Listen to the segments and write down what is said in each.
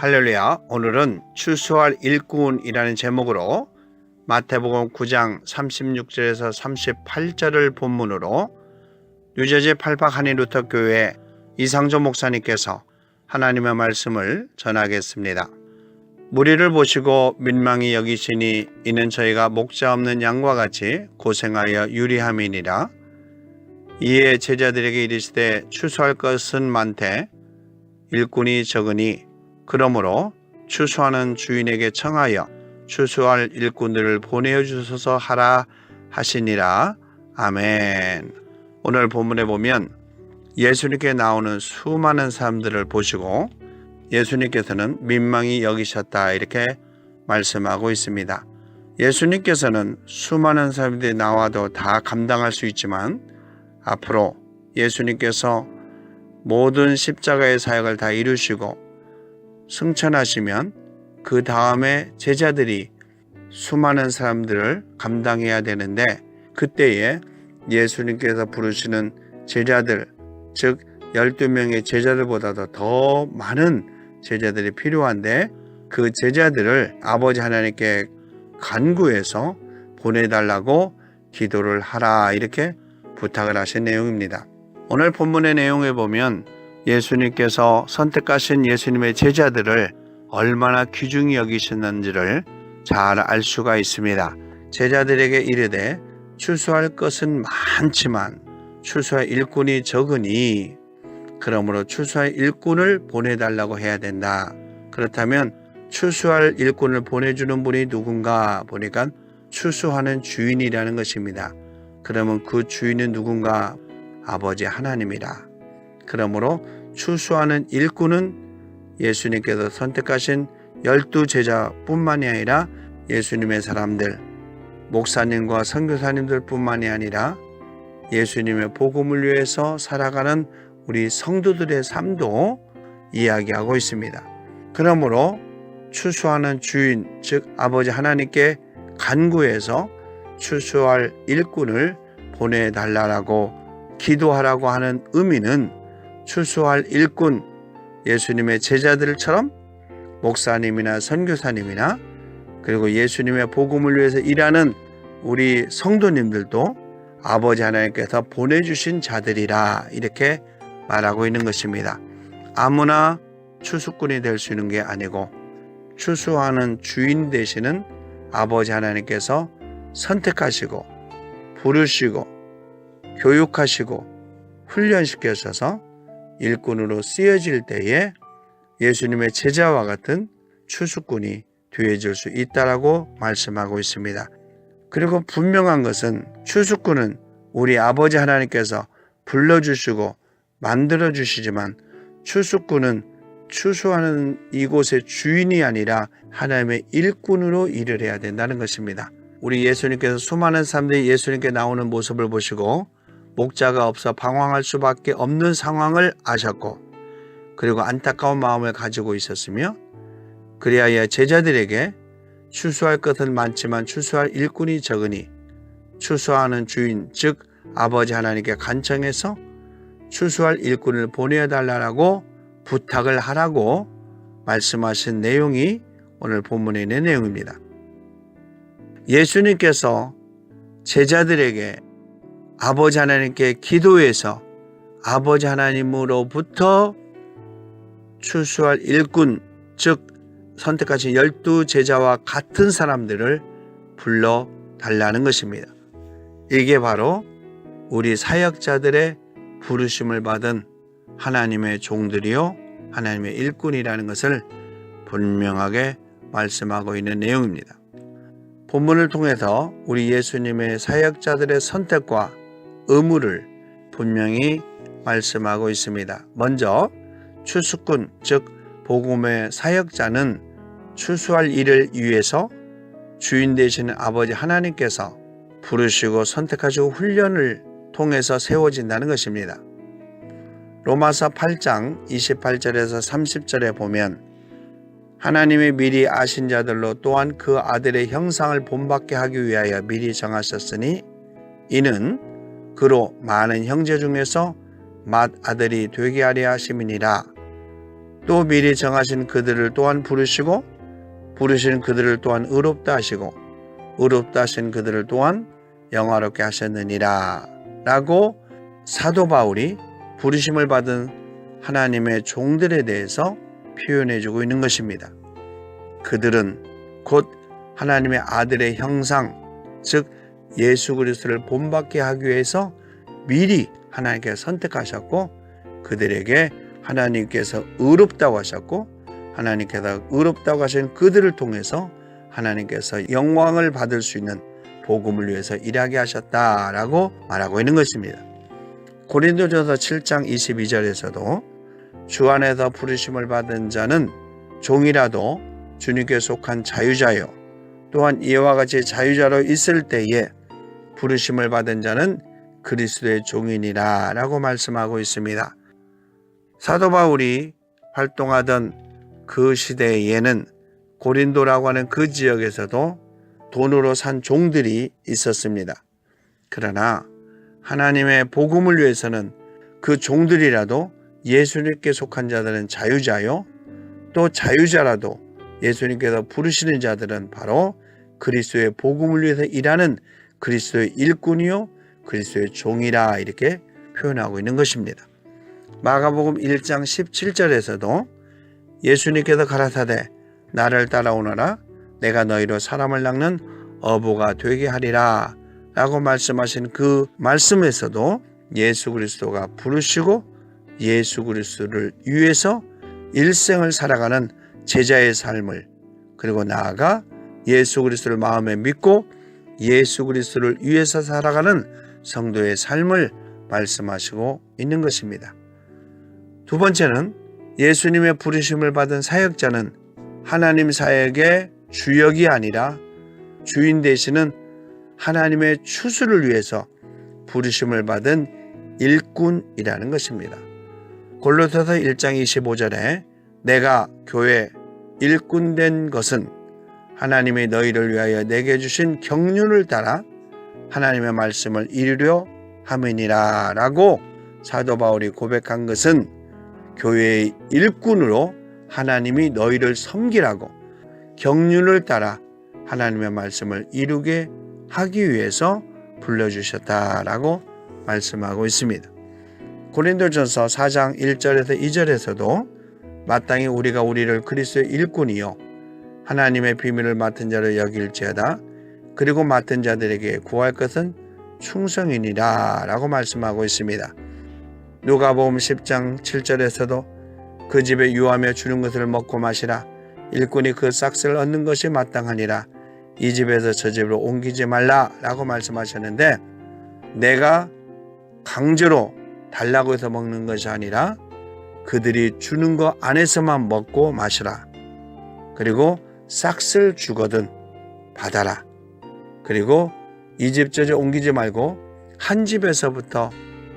할렐루야. 오늘은 추수할 일꾼이라는 제목으로 마태복음 9장 36절에서 38절을 본문으로 뉴저지 팔박 한인루터 교회 이상조 목사님께서 하나님의 말씀을 전하겠습니다. 무리를 보시고 민망히 여기시니 이는 저희가 목자 없는 양과 같이 고생하여 유리함이니라. 이에 제자들에게 이르시되 추수할 것은 많되 일꾼이 적으니 그러므로 추수하는 주인에게 청하여 추수할 일꾼들을 보내어 주소서 하라 하시니라. 아멘. 오늘 본문에 보면 예수님께 나오는 수많은 사람들을 보시고 예수님께서는 민망히 여기셨다 이렇게 말씀하고 있습니다. 예수님께서는 수많은 사람들이 나와도 다 감당할 수 있지만 앞으로 예수님께서 모든 십자가의 사역을 다 이루시고 승천하시면 그 다음에 제자들이 수많은 사람들을 감당해야 되는데 그때에 예수님께서 부르시는 제자들, 즉 12명의 제자들보다도 더 많은 제자들이 필요한데 그 제자들을 아버지 하나님께 간구해서 보내달라고 기도를 하라 이렇게 부탁을 하신 내용입니다. 오늘 본문의 내용에 보면 예수님께서 선택하신 예수님의 제자들을 얼마나 귀중히 여기셨는지를 잘 알 수가 있습니다. 제자들에게 이르되 추수할 것은 많지만 추수할 일꾼이 적으니 그러므로 추수할 일꾼을 보내달라고 해야 된다. 그렇다면 추수할 일꾼을 보내주는 분이 누군가 보니까 추수하는 주인이라는 것입니다. 그러면 그 주인은 누군가? 아버지 하나님이라. 그러므로 추수하는 일꾼은 예수님께서 선택하신 12제자뿐만이 아니라 예수님의 사람들, 목사님과 선교사님들 뿐만이 아니라 예수님의 복음을 위해서 살아가는 우리 성도들의 삶도 이야기하고 있습니다. 그러므로 추수하는 주인, 즉 아버지 하나님께 간구해서 추수할 일꾼을 보내달라고 기도하라고 하는 의미는 추수할 일꾼, 예수님의 제자들처럼 목사님이나 선교사님이나 그리고 예수님의 복음을 위해서 일하는 우리 성도님들도 아버지 하나님께서 보내주신 자들이라 이렇게 말하고 있는 것입니다. 아무나 추수꾼이 될 수 있는 게 아니고 추수하는 주인 되시는 아버지 하나님께서 선택하시고 부르시고 교육하시고 훈련시켜서 일꾼으로 쓰여질 때에 예수님의 제자와 같은 추수꾼이 되어질 수 있다라고 말씀하고 있습니다. 그리고 분명한 것은 추수꾼은 우리 아버지 하나님께서 불러주시고 만들어주시지만 추수꾼은 추수하는 이곳의 주인이 아니라 하나님의 일꾼으로 일을 해야 된다는 것입니다. 우리 예수님께서 수많은 사람들이 예수님께 나오는 모습을 보시고 목자가 없어 방황할 수밖에 없는 상황을 아셨고 그리고 안타까운 마음을 가지고 있었으며 그리하여 제자들에게 추수할 것은 많지만 추수할 일꾼이 적으니 추수하는 주인 즉 아버지 하나님께 간청해서 추수할 일꾼을 보내달라고 부탁을 하라고 말씀하신 내용이 오늘 본문에 있는 내용입니다. 예수님께서 제자들에게 아버지 하나님께 기도해서 아버지 하나님으로부터 추수할 일꾼 즉 선택하신 12제자와 같은 사람들을 불러달라는 것입니다. 이게 바로 우리 사역자들의 부르심을 받은 하나님의 종들이요 하나님의 일꾼이라는 것을 분명하게 말씀하고 있는 내용입니다. 본문을 통해서 우리 예수님의 사역자들의 선택과 의무를 분명히 말씀하고 있습니다. 먼저 추수꾼 즉 복음의 사역자는 추수할 일을 위해서 주인 되시는 아버지 하나님께서 부르시고 선택하시고 훈련을 통해서 세워진다는 것입니다. 로마서 8장 28절에서 30절에 보면 하나님이 미리 아신 자들로 또한 그 아들의 형상을 본받게 하기 위하여 미리 정하셨으니 이는 그로 많은 형제 중에서 맏아들이 되게 하려 하심이니라. 또 미리 정하신 그들을 또한 부르시고 부르신 그들을 또한 의롭다 하시고 의롭다 하신 그들을 또한 영화롭게 하셨느니라 라고 사도 바울이 부르심을 받은 하나님의 종들에 대해서 표현해 주고 있는 것입니다. 그들은 곧 하나님의 아들의 형상, 즉 예수 그리스도를 본받게 하기 위해서 미리 하나님께서 선택하셨고 그들에게 하나님께서 의롭다고 하셨고 하나님께서 의롭다고 하신 그들을 통해서 하나님께서 영광을 받을 수 있는 복음을 위해서 일하게 하셨다라고 말하고 있는 것입니다. 고린도전서 7장 22절에서도 주 안에서 부르심을 받은 자는 종이라도 주님께 속한 자유자요 또한 이와 같이 자유자로 있을 때에 부르심을 받은 자는 그리스도의 종이니라 라고 말씀하고 있습니다. 사도 바울이 활동하던 그 시대에는 고린도라고 하는 그 지역에서도 돈으로 산 종들이 있었습니다. 그러나 하나님의 복음을 위해서는 그 종들이라도 예수님께 속한 자들은 자유자요 또 자유자라도 예수님께서 부르시는 자들은 바로 그리스도의 복음을 위해서 일하는 그리스도의 일꾼이요 그리스도의 종이라 이렇게 표현하고 있는 것입니다. 마가복음 1장 17절에서도 예수님께서 가라사대 나를 따라오너라 내가 너희로 사람을 낚는 어부가 되게 하리라 라고 말씀하신 그 말씀에서도 예수 그리스도가 부르시고 예수 그리스도를 위해서 일생을 살아가는 제자의 삶을 그리고 나아가 예수 그리스도를 마음에 믿고 예수 그리스도를 위해서 살아가는 성도의 삶을 말씀하시고 있는 것입니다. 두 번째는 예수님의 부르심을 받은 사역자는 하나님 사역의 주역이 아니라 주인 되시는 하나님의 추수를 위해서 부르심을 받은 일꾼이라는 것입니다. 골로새서 1장 25절에 내가 교회 일꾼 된 것은 하나님이 너희를 위하여 내게 주신 경륜을 따라 하나님의 말씀을 이루려 함이니라 라고 사도 바울이 고백한 것은 교회의 일꾼으로 하나님이 너희를 섬기라고 경륜을 따라 하나님의 말씀을 이루게 하기 위해서 불러주셨다라고 말씀하고 있습니다. 고린도전서 4장 1절에서 2절에서도 마땅히 우리가 우리를 그리스도의 일꾼이요 하나님의 비밀을 맡은 자로 여길지어다 그리고 맡은 자들에게 구할 것은 충성이니라 라고 말씀하고 있습니다. 누가복음 10장 7절에서도 그 집에 유하며 주는 것을 먹고 마시라 일꾼이 그 싹을 얻는 것이 마땅하니라 이 집에서 저 집으로 옮기지 말라 라고 말씀하셨는데 내가 강제로 달라고 해서 먹는 것이 아니라 그들이 주는 것 안에서만 먹고 마시라 그리고 싹을 주거든 받아라 그리고 이 집 저 집 옮기지 말고 한 집에서부터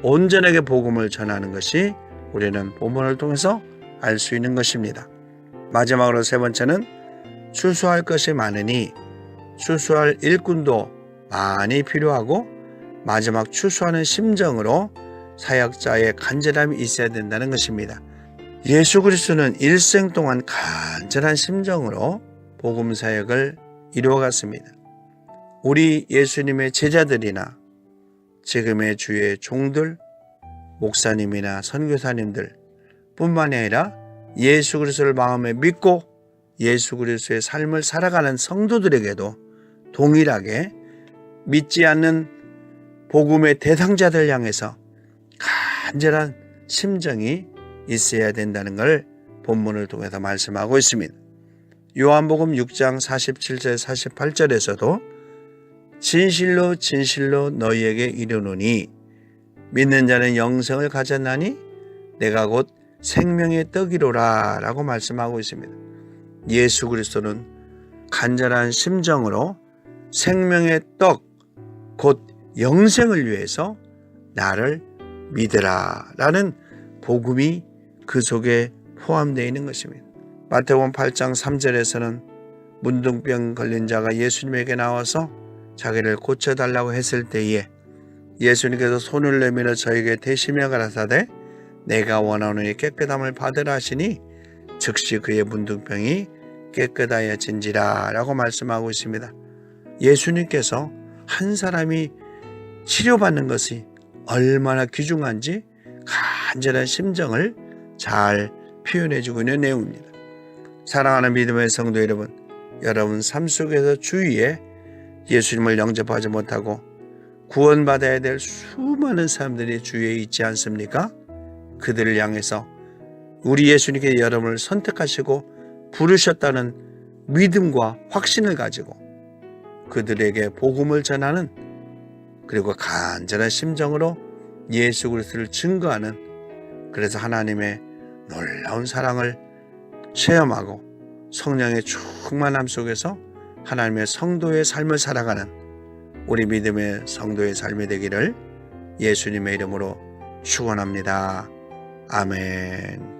온전하게 복음을 전하는 것이 우리는 본문을 통해서 알 수 있는 것입니다. 마지막으로 세 번째는 추수할 것이 많으니 추수할 일꾼도 많이 필요하고 마지막 추수하는 심정으로 사역자의 간절함이 있어야 된다는 것입니다. 예수 그리스도는 일생 동안 간절한 심정으로 복음 사역을 이루어갔습니다. 우리 예수님의 제자들이나 지금의 주의 종들, 목사님이나 선교사님들 뿐만이 아니라 예수 그리스도를 마음에 믿고 예수 그리스도의 삶을 살아가는 성도들에게도 동일하게 믿지 않는 복음의 대상자들 향해서 간절한 심정이 있어야 된다는 걸 본문을 통해서 말씀하고 있습니다. 요한복음 6장 47절 48절에서도 진실로 진실로 너희에게 이르노니 믿는 자는 영생을 가졌나니 내가 곧 생명의 떡이로라 라고 말씀하고 있습니다. 예수 그리스도는 간절한 심정으로 생명의 떡 곧 영생을 위해서 나를 믿으라 라는 복음이 그 속에 포함되어 있는 것입니다. 마태복음 8장 3절에서는 문둥병 걸린 자가 예수님에게 나와서 자기를 고쳐달라고 했을 때에 예수님께서 손을 내밀어 저에게 대시며 가라사대 내가 원하노니 깨끗함을 받으라 하시니 즉시 그의 문둥병이 깨끗하여진지라 라고 말씀하고 있습니다. 예수님께서 한 사람이 치료받는 것이 얼마나 귀중한지 간절한 심정을 잘 표현해주고 있는 내용입니다. 사랑하는 믿음의 성도 여러분, 여러분 삶 속에서 주위에 예수님을 영접하지 못하고 구원받아야 될 수많은 사람들이 주위에 있지 않습니까? 그들을 향해서 우리 예수님께 여러분을 선택하시고 부르셨다는 믿음과 확신을 가지고 그들에게 복음을 전하는, 그리고 간절한 심정으로 예수 그리스도를 증거하는, 그래서 하나님의 놀라운 사랑을 체험하고 성령의 충만함 속에서 하나님의 성도의 삶을 살아가는 우리 믿음의 성도의 삶이 되기를 예수님의 이름으로 축원합니다. 아멘.